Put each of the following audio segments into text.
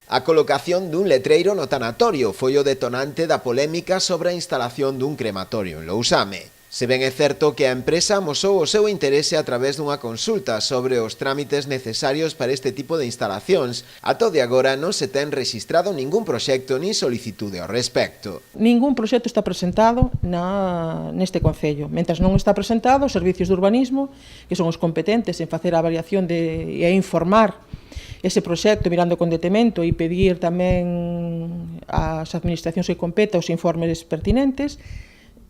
A colocación dun letreiro no tanatorio foi o detonante da polémica sobre a instalación dun crematorio en Lousame. Se ben é certo que a empresa amosou o seu interese a través dunha consulta sobre os trámites necesarios para este tipo de instalacións, ata o de agora non se ten rexistrado ningún proxecto nin solicitude ao respecto. Ningún proxecto está presentado neste Concello. Mentres non está presentado, os servicios de urbanismo, que son os competentes en facer a avaliación e a informar ese proxecto mirando con detemento e pedir tamén ás administracións que competa os informes pertinentes,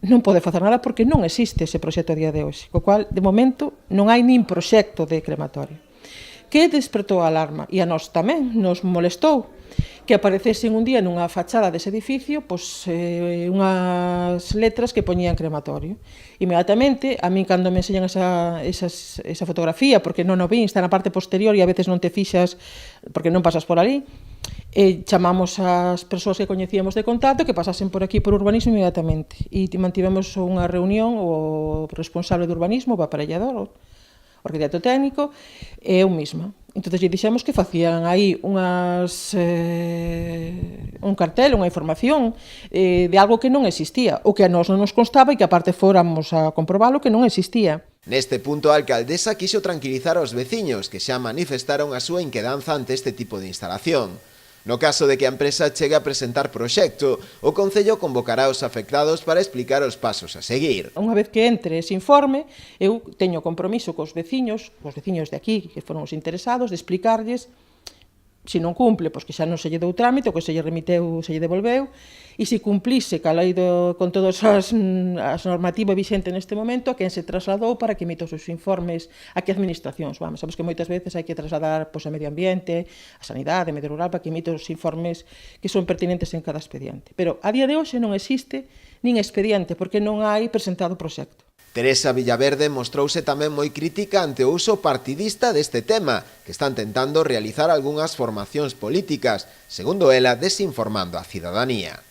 non pode facer nada porque non existe ese proxecto a día de hoxe, co cual, de momento, non hai nin proxecto de crematorio. Que despertou a alarma, e a nós tamén nos molestou, que aparecesen un día nunha fachada dese edificio unhas letras que poñían crematorio. Inmediatamente, a min cando me enseñan esa fotografía, porque non o vi, está na parte posterior e a veces non te fixas porque non pasas por ali, chamamos ás persoas que coñecíamos de contacto que pasasen por aquí por urbanismo inmediatamente e mantivemos unha reunión o responsable de urbanismo, o aparellador, o arquitecto técnico e eu mesma. Entón, lle dixemos que facían aí un cartel, unha información de algo que non existía, o que a nós non nos constaba e que aparte fóramos a comprobalo que non existía. Neste punto, a alcaldesa quixo tranquilizar aos veciños que xa manifestaron a súa inquedanza ante este tipo de instalación. No caso de que a empresa chegue a presentar proxecto, o Concello convocará os afectados para explicar os pasos a seguir. Unha vez que entre ese informe, eu teño compromiso cos veciños de aquí, que foron os interesados, de explicarlles se non cumple, pois que xa non se lle dou trámite, o que se lle remiteu, se lle devolveu, e se cumplise con todas as normativa vixente neste momento, a quen se trasladou para que emita os seus informes a que administracións. Sabes que moitas veces hai que trasladar a medio ambiente, a sanidade, a medio rural, para que emita os informes que son pertinentes en cada expediente. Pero a día de hoxe non existe nin expediente, porque non hai presentado proxecto. Teresa Villaverde mostrouse tamén moi crítica ante o uso partidista deste tema, que están tentando realizar algunhas formacións políticas, segundo ela, desinformando a cidadanía.